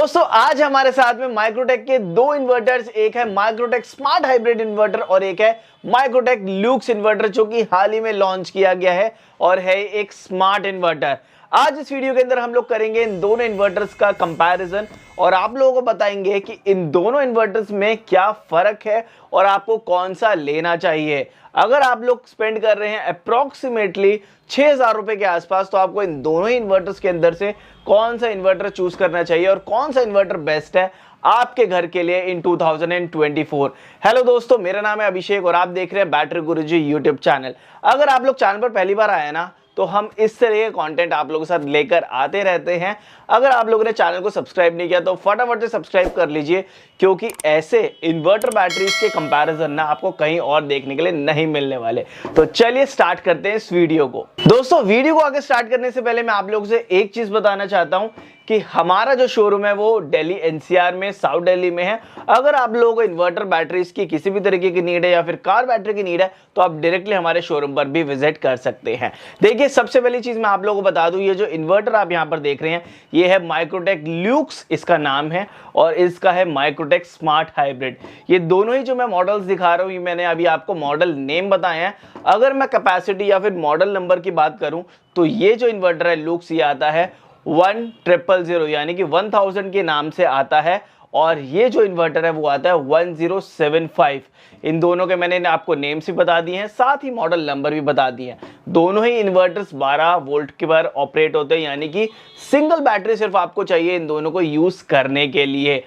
दोस्तों आज हमारे साथ में माइक्रोटेक के दो इन्वर्टर्स, एक है माइक्रोटेक स्मार्ट हाइब्रिड इन्वर्टर और एक है माइक्रोटेक ल्यूक्स इन्वर्टर जो कि हाल ही में लॉन्च किया गया है और है एक स्मार्ट इन्वर्टर। आज इस वीडियो के अंदर हम लोग करेंगे इन दोनों इन्वर्टर्स का कंपैरिजन और आप लोगों को बताएंगे कि इन दोनों इन्वर्टर्स में क्या फर्क है और आपको कौन सा लेना चाहिए। अगर आप लोग स्पेंड कर रहे हैं अप्रोक्सीमेटली 6,000 रुपए के आसपास, तो आपको इन दोनों ही इन्वर्टर्स के अंदर से कौन सा इन्वर्टर चूज करना चाहिए और कौन सा इन्वर्टर बेस्ट है आपके घर के लिए इन 2024। हेलो दोस्तों, मेरा नाम है अभिषेक और आप देख रहे हैं बैटरी गुरुजी यूट्यूब चैनल। अगर आप लोग चैनल पर पहली बार आए ना, तो हम इस तरह के कंटेंट आप लोगों के साथ लेकर आते रहते हैं। अगर आप लोगों ने चैनल को सब्सक्राइब नहीं किया तो फटाफट से सब्सक्राइब कर लीजिए, क्योंकि ऐसे इन्वर्टर बैटरीज के कंपैरिजन ना आपको कहीं और देखने के लिए नहीं मिलने वाले। तो चलिए स्टार्ट करते हैं इस वीडियो को। दोस्तों वीडियो को आगे स्टार्ट करने से पहले मैं आप लोगों से एक चीज बताना चाहता हूं कि हमारा जो शोरूम है वो दिल्ली एनसीआर में, साउथ दिल्ली में है। अगर आप लोगों को इन्वर्टर बैटरीज की किसी भी तरीके की नीड है या फिर कार बैटरी की नीड है, तो आप डायरेक्टली हमारे शोरूम पर भी विजिट कर सकते हैं। देखिए, सबसे पहली चीज मैं आप लोगों को बता दूं, ये जो इन्वर्टर आप यहां पर देख रहे हैं ये है माइक्रोटेक ल्यूक्स, इसका नाम है, और इसका है माइक्रोटेक स्मार्ट हाइब्रिड। ये दोनों ही जो मैं मॉडल्स दिखा रहा हूं, ये मैंने अभी आपको मॉडल नेम बताए हैं। अगर मैं कैपेसिटी या फिर मॉडल नंबर की बात करूं, तो ये जो इन्वर्टर है ल्यूक्स, ये आता है 1000 यानी कि 1000 के नाम से आता है, और ये जो इन्वर्टर है वो आता है 1075। इन दोनों के मैंने आपको नेम्स भी बता दिए हैं, साथ ही मॉडल नंबर भी बता दिए हैं। दोनों ही इन्वर्टर्स 12 वोल्ट के पर ऑपरेट होते हैं, यानी कि सिंगल बैटरी सिर्फ आपको चाहिए इन दोनों को यूज करने के लिए।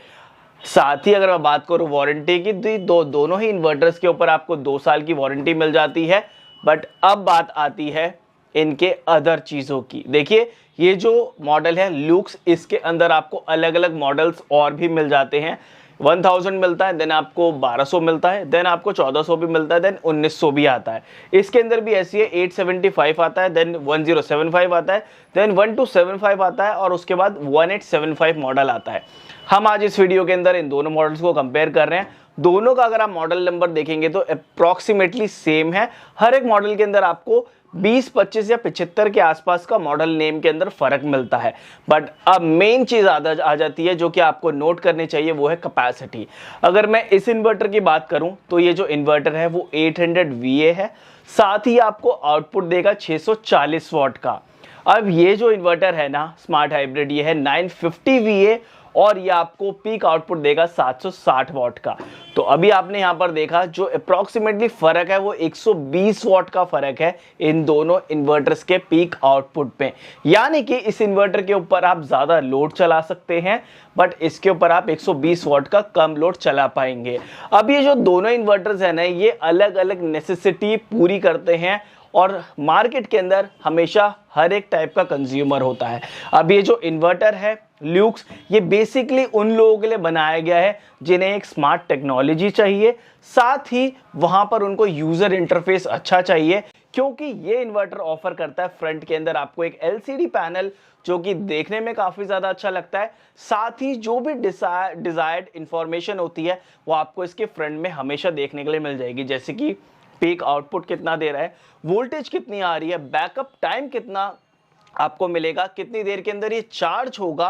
साथ ही अगर मैं बात करूं वारंटी की, तो दोनों ही इन्वर्टर्स के ऊपर आपको 2 साल की वारंटी मिल जाती है। बट अब बात आती है इनके अदर चीजों की। देखिए, ये जो मॉडल है ल्यूक्स, इसके अंदर आपको अलग अलग मॉडल्स और भी मिल जाते हैं। 1000 मिलता है, देन आपको 1200 मिलता है, देन आपको 1400 भी मिलता है, देन 1900 भी आता है। इसके अंदर भी ऐसी है 875 आता है, देन 1075 आता है, देन 1275 आता है, और उसके बाद 1875 मॉडल आता है। हम आज इस वीडियो के अंदर इन दोनों मॉडल्स को कंपेयर कर रहे हैं। दोनों का अगर आप मॉडल नंबर देखेंगे तो अप्रोक्सीमेटली सेम है। हर एक मॉडल के अंदर आपको 20, 25 या 75 के आसपास का मॉडल नेम के अंदर फर्क मिलता है। बट अब मेन चीज आ जाती है जो कि आपको नोट करनी चाहिए, वो है कैपेसिटी। अगर मैं इस इन्वर्टर की बात करूं, तो ये जो इन्वर्टर है वो 800 VA है, साथ ही आपको आउटपुट देगा 640 वॉट का। अब ये जो इन्वर्टर है ना स्मार्ट हाइब्रिड, ये है 950 VA और ये आपको पीक आउटपुट देगा 760 वॉट का। तो अभी आपने यहां पर देखा जो अप्रोक्सीमेटली फर्क है वो 120 वॉट का फर्क है इन दोनों इन्वर्टर्स के पीक आउटपुट पे। यानी कि इस इन्वर्टर के ऊपर आप ज्यादा लोड चला सकते हैं, बट इसके ऊपर आप 120 वॉट का कम लोड चला पाएंगे। अब ये जो दोनों इन्वर्टर्स है ना, ये अलग अलग नेसेसिटी पूरी करते हैं और मार्केट के अंदर हमेशा हर एक टाइप का कंज्यूमर होता है। अब ये जो इन्वर्टर है ल्यूक्स, ये बेसिकली उन लोगों के लिए बनाया गया है जिन्हें एक स्मार्ट टेक्नोलॉजी चाहिए, साथ ही वहां पर उनको यूजर इंटरफेस अच्छा चाहिए, क्योंकि ये इन्वर्टर ऑफर करता है फ्रंट के अंदर आपको एक LCD पैनल जो कि देखने में काफी ज्यादा अच्छा लगता है। साथ ही जो भी डिजायर्ड इंफॉर्मेशन होती है वो आपको इसके फ्रंट में हमेशा देखने के लिए मिल जाएगी, जैसे कि पीक आउटपुट कितना दे रहा है, वोल्टेज कितनी आ रही है, बैकअप टाइम कितना आपको मिलेगा, कितनी देर के अंदर ये चार्ज होगा,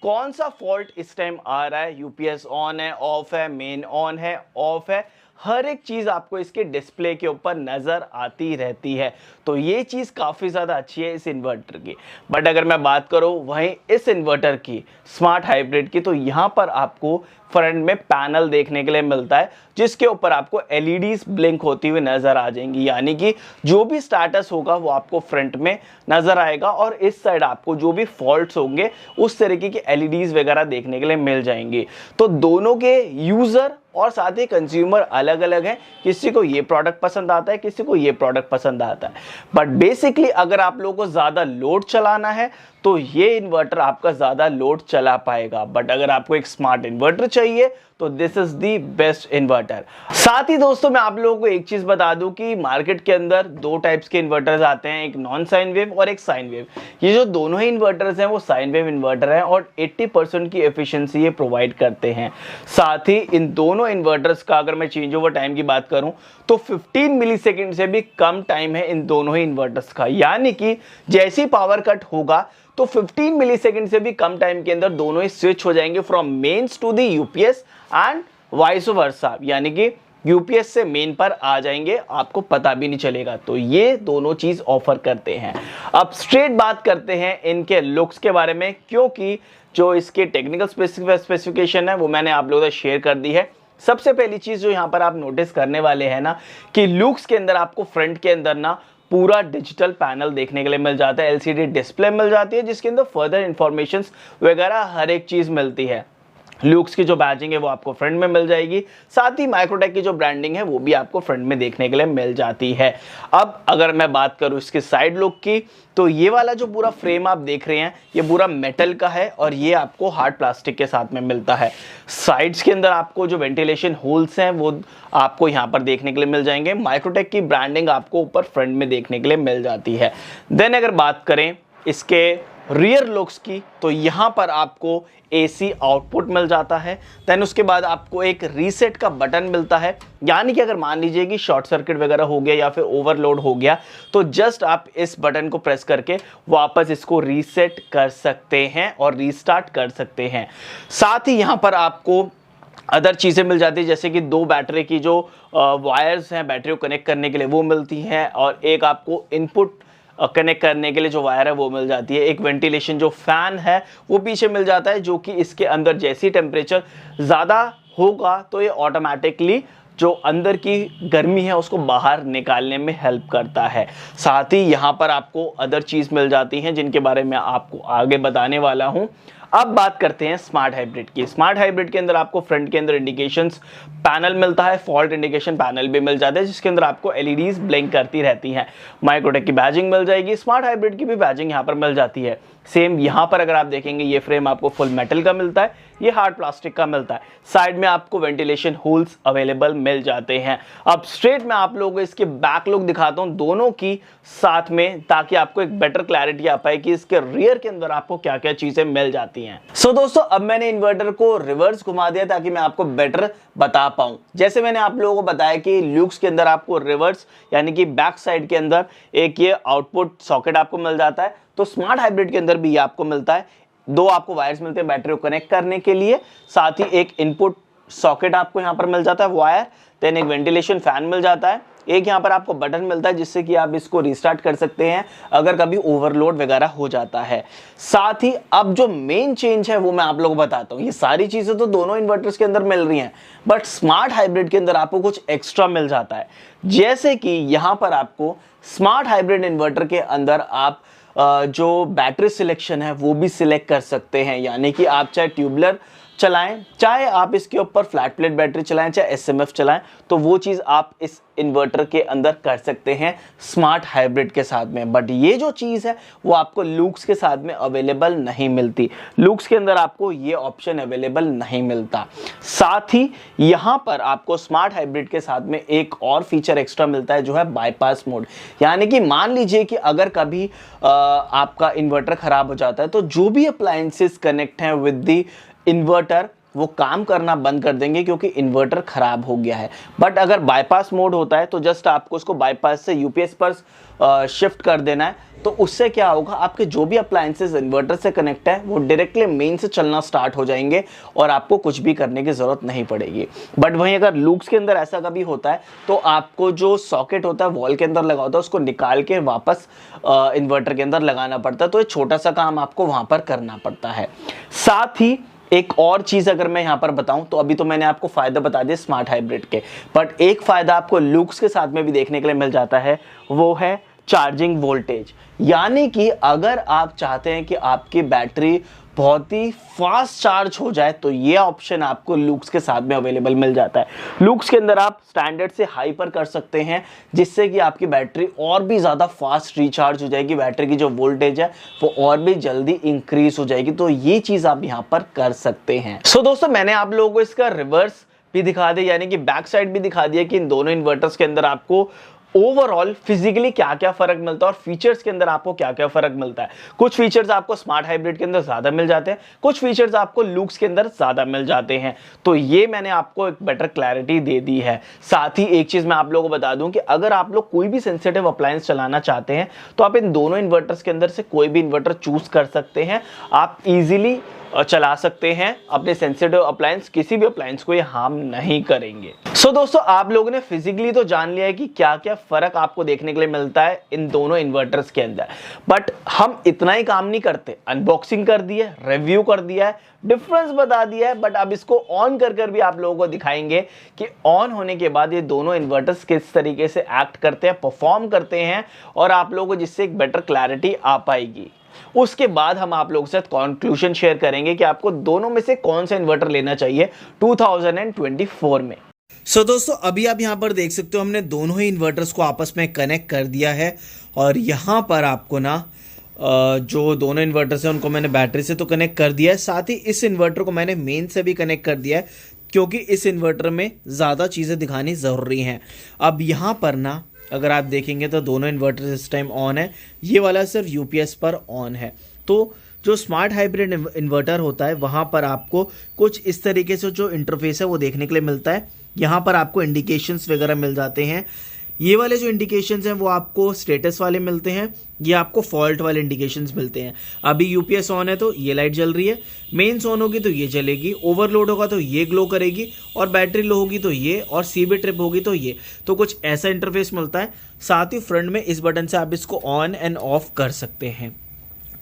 कौन सा फॉल्ट इस टाइम आ रहा है, यूपीएस ऑन है, ऑफ है, मेन ऑन है, ऑफ है, हर एक चीज आपको इसके डिस्प्ले के ऊपर नजर आती रहती है। तो ये चीज काफी ज्यादा अच्छी है इस इन्वर्टर की। बट अगर मैं बात करूं वहीं इस इन्वर्टर की स्मार्ट हाइब्रिड की, तो यहां पर आपको फ्रंट में पैनल देखने के लिए मिलता है जिसके ऊपर आपको LEDs ब्लिंक होती हुई नजर आ जाएंगी, यानी कि जो भी स्टेटस होगा वो आपको फ्रंट में नजर आएगा और इस साइड आपको जो भी फॉल्ट्स होंगे उस तरीके की LEDs वगैरह देखने के लिए मिल जाएंगी। तो दोनों के यूजर और साथ ही कंज्यूमर अलग अलग हैं, किसी को ये प्रोडक्ट पसंद आता है, किसी को ये प्रोडक्ट पसंद आता है। बट बेसिकली अगर आप लोगों को ज्यादा लोड चलाना है तो ये इन्वर्टर आपका ज्यादा लोड चला पाएगा। बट अगर आपको एक स्मार्ट इन्वर्टर चाहिए तो this is the best inverter. साथ ही दोस्तों मैं आप लोगों को एक चीज बता दूं कि मार्केट के अंदर 2 टाइप्स के इन्वर्टर्स आते हैं, एक नॉन साइन वेव और एक साइन वेव। ये जो दोनों ही इन्वर्टर्स हैं वो साइन वेव इन्वर्टर हैं और 80% की एफिशिएंसी ये प्रोवाइड करते हैं। साथ ही इन दोनों इन्वर्टर्स का अगर मैं चेंज ओवर टाइम की बात करूं तो 15 मिलीसेकंड से भी कम टाइम है इन दोनों ही इन्वर्टर्स का। यानी कि जैसी पावर कट होगा तो 15 मिली सेकेंड से भी कम टाइम के अंदर दोनों ही स्विच हो जाएंगे from mains to the UPS and vice versa, यानी कि यूपीएस से मेन पर आ जाएंगे, आपको पता भी नहीं चलेगा। तो ये दोनों चीज ऑफर करते हैं। अब स्ट्रेट बात करते हैं इनके लुक्स के बारे में, क्योंकि जो इसके टेक्निकल स्पेसिफिकेशन है वो मैंने आप लोगों से शेयर कर दी है। सबसे पहली चीज जो यहाँ पर आप नोटिस करने वाले हैं ना, कि लुक्स के अंदर आपको फ्रंट के अंदर ना पूरा डिजिटल पैनल देखने के लिए मिल जाता है, एलसीडी डिस्प्ले मिल जाती है, जिसके अंदर फर्दर इंफॉर्मेशन वगैरह हर एक चीज मिलती है। लुक्स की जो बैजिंग है वो आपको फ्रंट में मिल जाएगी, साथ ही माइक्रोटेक की जो ब्रांडिंग है वो भी आपको फ्रंट में देखने के लिए मिल जाती है। अब अगर मैं बात करूं इसके साइड लुक की, तो ये वाला जो पूरा फ्रेम आप देख रहे हैं ये पूरा मेटल का है और ये आपको हार्ड प्लास्टिक के साथ में मिलता है। साइड्स के अंदर आपको जो वेंटिलेशन होल्स हैं वो आपको यहाँ पर देखने के लिए मिल जाएंगे। माइक्रोटेक की ब्रांडिंग आपको ऊपर फ्रंट में देखने के लिए मिल जाती है। देन अगर बात करें इसके रियर लुक्स की, तो यहाँ पर आपको एसी आउटपुट मिल जाता है। देन उसके बाद आपको एक रीसेट का बटन मिलता है, यानी कि अगर मान लीजिए कि शॉर्ट सर्किट वगैरह हो गया या फिर ओवरलोड हो गया तो जस्ट आप इस बटन को प्रेस करके वापस इसको रीसेट कर सकते हैं और रीस्टार्ट कर सकते हैं। साथ ही यहाँ पर आपको अदर चीज़ें मिल जाती है, जैसे कि 2 बैटरी की जो वायर्स हैं बैटरी को कनेक्ट करने के लिए वो मिलती हैं, और एक आपको इनपुट कनेक्ट करने के लिए जो वायर है वो मिल जाती है। एक वेंटिलेशन जो फैन है वो पीछे मिल जाता है, जो कि इसके अंदर जैसी टेम्परेचर ज़्यादा होगा तो ये ऑटोमेटिकली जो अंदर की गर्मी है उसको बाहर निकालने में हेल्प करता है। साथ ही यहाँ पर आपको अदर चीज़ मिल जाती हैं जिनके बारे में आपको आगे बताने वाला हूँ। अब बात करते हैं स्मार्ट हाइब्रिड की। स्मार्ट हाइब्रिड के अंदर आपको फ्रंट के अंदर इंडिकेशंस पैनल मिलता है, फॉल्ट इंडिकेशन पैनल भी मिल जाता है, जिसके अंदर आपको एलईडीज ब्लिंक करती रहती हैं। माइक्रोटेक की बैजिंग मिल जाएगी, स्मार्ट हाइब्रिड की भी बैजिंग यहाँ पर मिल जाती है। सेम यहाँ पर अगर आप देखेंगे ये फ्रेम आपको फुल मेटल का मिलता है, ये हार्ड प्लास्टिक का मिलता है। साइड में आपको वेंटिलेशन होल्स अवेलेबल मिल जाते हैं। अब स्ट्रेट में आप लोगों को इसके बैक लुक दिखाता हूँ दोनों की साथ में, ताकि आपको एक बेटर क्लैरिटी आ पाए कि इसके रियर के अंदर आपको क्या क्या चीजें मिल जाती हैं। सो दोस्तों, अब मैंने इन्वर्टर को रिवर्स घुमा दिया ताकि मैं आपको बेटर बता पाऊं। जैसे मैंने आप लोगों को बताया कि लुक्स के अंदर आपको रिवर्स यानी कि बैक साइड के अंदर एक ये आउटपुट सॉकेट आपको मिल जाता है, तो स्मार्ट हाइब्रिड के अंदर भी ये आपको मिलता है। 2 आपको वायर्स मिलते हैं बैटरी को कनेक्ट करने के लिए, साथ ही एक इनपुट सॉकेट आपको यहाँ पर मिल जाता है वायर, देन एक वेंटिलेशन फैन मिल जाता है, एक यहाँ पर आपको बटन मिलता है जिससे कि आप इसको रिस्टार्ट कर सकते हैं अगर कभी ओवरलोड वगैरह हो जाता है। साथ ही अब जो मेन चेंज है वो मैं आप लोगों को बताता हूँ। ये सारी चीजें तो दोनों इन्वर्टर्स के अंदर मिल रही हैं, बट स्मार्ट हाइब्रिड के अंदर आपको कुछ एक्स्ट्रा मिल जाता है। जैसे कि यहाँ पर आपको स्मार्ट हाइब्रिड इन्वर्टर के अंदर आप जो बैटरी सिलेक्शन है वो भी सिलेक्ट कर सकते हैं, यानी कि आप चाहे ट्यूबलर चलाएं, चाहे आप इसके ऊपर फ्लैट प्लेट बैटरी चलाएं, चाहे एसएमएफ चलाएं, तो वो चीज़ आप इस इन्वर्टर के अंदर कर सकते हैं स्मार्ट हाइब्रिड के साथ में। बट ये जो चीज़ है वो आपको लुक्स के साथ में अवेलेबल नहीं मिलती। लुक्स के अंदर आपको ये ऑप्शन अवेलेबल नहीं मिलता। साथ ही यहाँ पर आपको स्मार्ट हाइब्रिड के साथ में एक और फीचर एक्स्ट्रा मिलता है, जो है बाईपास मोड। यानी कि मान लीजिए कि अगर कभी आपका इन्वर्टर खराब हो जाता है तो जो भी अप्लायंसेस कनेक्ट हैं विद दी इन्वर्टर वो काम करना बंद कर देंगे, क्योंकि इन्वर्टर खराब हो गया है। बट अगर बाईपास मोड होता है तो जस्ट आपको उसको बाईपास से यूपीएस पर शिफ्ट कर देना है, तो उससे क्या होगा, आपके जो भी अप्लायंसेस इन्वर्टर से कनेक्ट है वो डायरेक्टली मेन से चलना स्टार्ट हो जाएंगे और आपको कुछ भी करने की जरूरत नहीं पड़ेगी। बट वहीं अगर लुक्स के अंदर ऐसा कभी होता है तो आपको जो सॉकेट होता है वॉल के अंदर लगा होता है उसको निकाल के वापस इन्वर्टर के अंदर लगाना पड़ता है, तो ये छोटा सा काम आपको वहां पर करना पड़ता है। साथ ही एक और चीज अगर मैं यहां पर बताऊं, तो अभी तो मैंने आपको फायदा बता दिए स्मार्ट हाइब्रिड के, बट एक फायदा आपको लुक्स के साथ में भी देखने के लिए मिल जाता है, वो है चार्जिंग वोल्टेज। यानी कि अगर आप चाहते हैं कि आपकी बैटरी बहुत ही फास्ट चार्ज हो जाए तो ये ऑप्शन आपको लुक्स के साथ में अवेलेबल मिल जाता है। लुक्स के अंदर आप स्टैंडर्ड से हाई पर कर सकते हैं, जिससे कि आपकी बैटरी और भी ज़्यादा फास्ट रिचार्ज हो जाएगी, बैटरी की जो वोल्टेज है वो और भी जल्दी इंक्रीज हो जाएगी। तो ये चीज़ आप यहाँ पर कर सकते हैं। सो दोस्तों, मैंने आप लोगों को इसका रिवर्स भी दिखा दिया, यानी कि बैक साइड भी दिखा दिया कि इन दोनों इन्वर्टर्स के अंदर आपको ओवरऑल फिजिकली क्या क्या फर्क मिलता है और फीचर्स के अंदर आपको क्या क्या फर्क मिलता है। कुछ फीचर्स आपको स्मार्ट हाइब्रिड के अंदर ज्यादा मिल जाते हैं, कुछ फीचर्स आपको लुक्स के अंदर ज्यादा मिल जाते हैं। तो ये मैंने आपको एक बेटर क्लैरिटी दे दी है। साथ ही एक चीज मैं आप लोगों को बता दूं कि अगर आप लोग कोई भी सेंसिटिव अप्लायंस चलाना चाहते हैं तो आप इन दोनों इन्वर्टर्स के अंदर से कोई भी इन्वर्टर चूज कर सकते हैं। आप इजीली चला सकते हैं अपने सेंसिटिव अप्लायंस, किसी भी अप्लायंस को ये हार्म नहीं करेंगे। सो दोस्तों, आप लोगों ने फिजिकली तो जान लिया है कि क्या क्या फर्क आपको देखने के लिए मिलता है इन दोनों इन्वर्टर्स के अंदर, बट हम इतना ही काम नहीं करते। अनबॉक्सिंग कर दिया, रिव्यू कर दिया है, डिफरेंस बता दिया है, बट अब इसको ऑन कर भी आप लोगों को दिखाएंगे कि ऑन होने के बाद ये दोनों इन्वर्टर्स किस तरीके से एक्ट करते हैं, परफॉर्म करते हैं, और आप लोगों को जिससे एक बेटर क्लैरिटी आ पाएगी। उसके बाद हम आप लोगों के साथ कंक्लूजन शेयर करेंगे कि आपको दोनों में से कौन सा इन्वर्टर लेना चाहिए 2024 में। सो दोस्तों, अभी आप यहाँ पर देख सकते हो हमने दोनों ही इन्वर्टर्स को आपस में कनेक्ट कर दिया है, और यहाँ पर आपको ना जो दोनों इन्वर्टर्स हैं उनको मैंने बैटरी से तो कनेक्ट कर दिया है, साथ ही इस इन्वर्टर को मैंने मेन से भी कनेक्ट कर दिया है, क्योंकि इस इन्वर्टर में ज़्यादा चीज़ें दिखानी ज़रूरी हैं। अब यहाँ पर ना अगर आप देखेंगे तो दोनों इन्वर्टर इस टाइम ऑन है, ये वाला सिर्फ यूपीएस पर ऑन है। तो जो स्मार्ट हाइब्रिड इन्वर्टर होता है वहाँ पर आपको कुछ इस तरीके से जो इंटरफेस है वो देखने के लिए मिलता है। यहाँ पर आपको इंडिकेशंस वगैरह मिल जाते हैं। ये वाले जो इंडिकेशंस हैं वो आपको स्टेटस वाले मिलते हैं, ये आपको फॉल्ट वाले इंडिकेशंस मिलते हैं। अभी यूपीएस ऑन है तो ये लाइट जल रही है, मेन्स ऑन होगी तो ये जलेगी, ओवरलोड होगा तो ये ग्लो करेगी, और बैटरी लो होगी तो ये, और सीबी ट्रिप होगी तो ये। तो कुछ ऐसा इंटरफेस मिलता है। साथ ही फ्रंट में इस बटन से आप इसको ऑन एंड ऑफ कर सकते हैं।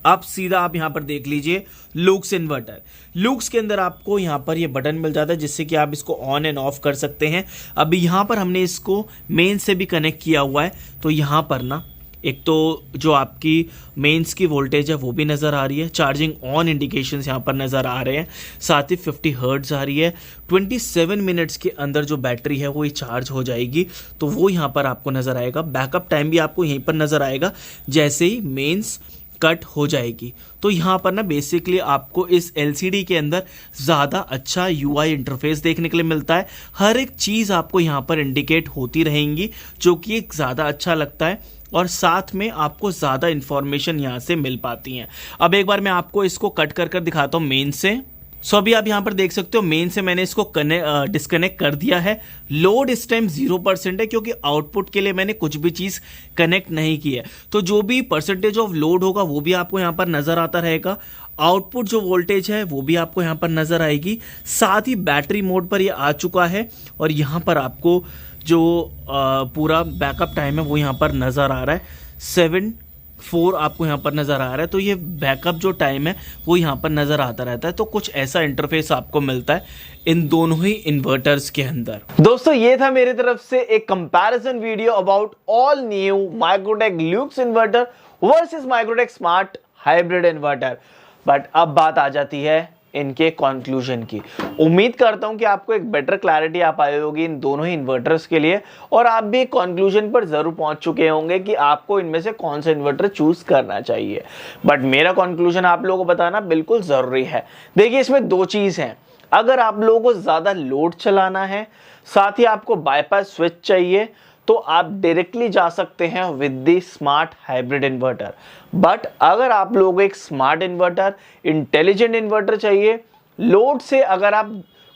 अब सीधा आप यहाँ पर देख लीजिए लुक्स इन्वर्टर। लुक्स के अंदर आपको यहाँ पर ये बटन मिल जाता है जिससे कि आप इसको ऑन एंड ऑफ कर सकते हैं। अभी यहाँ पर हमने इसको मेन से भी कनेक्ट किया हुआ है, तो यहाँ पर ना एक तो जो आपकी मेंस की वोल्टेज है वो भी नज़र आ रही है, चार्जिंग ऑन इंडिकेशंस यहाँ पर नज़र आ रहे हैं, साथ ही 50 हर्ट्ज आ रही है। 27 मिनट्स के अंदर जो बैटरी है वो ये चार्ज हो जाएगी, तो वो यहाँ पर आपको नज़र आएगा। बैकअप टाइम भी आपको यहीं पर नज़र आएगा जैसे ही मेंस कट हो जाएगी। तो यहाँ पर ना बेसिकली आपको इस एलसीडी के अंदर ज़्यादा अच्छा यूआई इंटरफेस देखने के लिए मिलता है। हर एक चीज़ आपको यहाँ पर इंडिकेट होती रहेंगी, जो कि एक ज़्यादा अच्छा लगता है, और साथ में आपको ज़्यादा इन्फॉर्मेशन यहाँ से मिल पाती हैं। अब एक बार मैं आपको इसको कट कर दिखाता हूँ मेन से। सो अभी आप यहाँ पर देख सकते हो मेन से मैंने इसको डिस्कनेक्ट कर दिया है। लोड इस टाइम 0% है, क्योंकि आउटपुट के लिए मैंने कुछ भी चीज़ कनेक्ट नहीं की है। तो जो भी परसेंटेज ऑफ लोड होगा वो भी आपको यहाँ पर नज़र आता रहेगा। आउटपुट जो वोल्टेज है वो भी आपको यहाँ पर नज़र आएगी। साथ ही बैटरी मोड पर ये आ चुका है, और यहाँ पर आपको जो पूरा बैकअप टाइम है वो यहाँ पर नज़र आ रहा है। 7:4 आपको यहाँ पर नज़र आ रहा है। तो ये बैकअप जो टाइम है वो यहाँ पर नज़र आता रहता है। तो कुछ ऐसा इंटरफेस आपको मिलता है इन दोनों ही इन्वर्टर्स के अंदर। दोस्तों, ये था मेरी तरफ से एक comparison video about all new Microtek Luke's inverter versus Microtek smart hybrid inverter. But अब बात आ जाती है इनके कंक्लूजन की। उम्मीद करता हूं कि आपको एक बेटर क्लैरिटी आ पाई होगी इन दोनों ही इन्वर्टर्स के लिए, और आप भी कंक्लूजन पर जरूर पहुंच चुके होंगे कि आपको इनमें से कौन सा इन्वर्टर चूज करना चाहिए। बट मेरा कंक्लूजन आप लोगों को बताना बिल्कुल जरूरी है। देखिए, इसमें दो चीज हैं। अगर आप लोगों को ज्यादा लोड चलाना है, साथ ही आपको बाईपास स्विच चाहिए, तो आप डायरेक्टली जा सकते हैं with the smart hybrid inverter. But अगर आप लोगों को एक स्मार्ट इन्वर्टर, इंटेलिजेंट इन्वर्टर चाहिए, लोड से अगर आप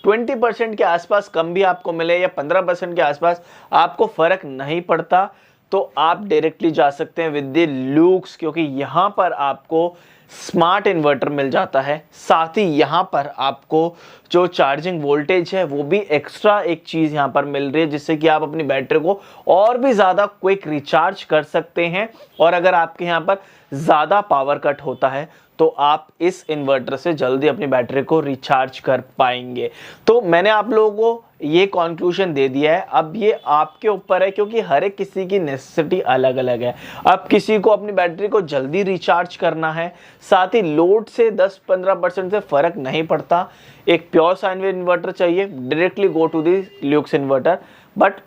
20% के आसपास कम भी आपको मिले या 15% के आसपास आपको फर्क नहीं पड़ता, तो आप डायरेक्टली जा सकते हैं विद द लुक्स, क्योंकि यहां पर आपको स्मार्ट इन्वर्टर मिल जाता है। साथ ही यहाँ पर आपको जो चार्जिंग वोल्टेज है वो भी एक्स्ट्रा एक चीज़ यहाँ पर मिल रही है, जिससे कि आप अपनी बैटरी को और भी ज़्यादा क्विक रिचार्ज कर सकते हैं। और अगर आपके यहाँ पर ज़्यादा पावर कट होता है तो आप इस इन्वर्टर से जल्दी अपनी बैटरी को रिचार्ज कर पाएंगे। तो मैंने आप लोगों को ये कंक्लूजन दे दिया है। अब ये आपके ऊपर है, क्योंकि हर एक किसी की नेसेसिटी अलग अलग है। अब किसी को अपनी बैटरी को जल्दी रिचार्ज करना है, साथ ही लोड से 10-15% से फर्क नहीं पड़ता, एक प्योर साइन वेव इन्वर्टर चाहिए, directly go to the Lux inverter. But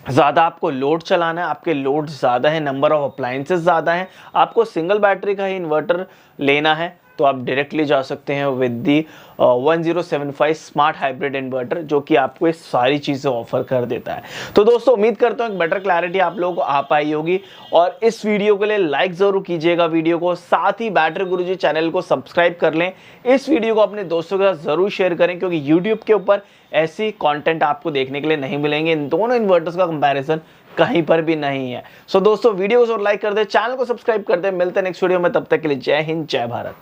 ज़्यादा आपको लोड चलाना है, आपके लोड ज़्यादा है, नंबर ऑफ अप्लायंसेस ज़्यादा हैं, आपको सिंगल बैटरी का ही इन्वर्टर लेना है, तो तो आप डायरेक्टली जा सकते हैं with the 1075 smart hybrid inverter, जो कि आपको ये सारी चीज़ें ऑफर कर देता है। तो दोस्तों उम्मीद करता हूँ एक बेटर क्लैरिटी आप लोगों को आ पाई होगी, और इस वीडियो के लिए लाइक ज़रूर कीजिएगा वीडियो को, साथ ही बैटरी गुरुजी चैनल को सब्सक्राइब कर लें। इस वीडियो को अपने दोस्तों के साथ ज़रूर शेयर करें, क्योंकि यूट्यूब के ऊपर ऐसी कंटेंट आपको देखने के लिए नहीं मिलेंगे। इन दोनों इन्वर्टर्स का कंपैरिजन कहीं पर भी नहीं है। सो दोस्तों वीडियो को लाइक कर दे, चैनल को सब्सक्राइब कर दे। मिलते हैं नेक्स्ट वीडियो में, तब तक के लिए जय हिंद जय भारत।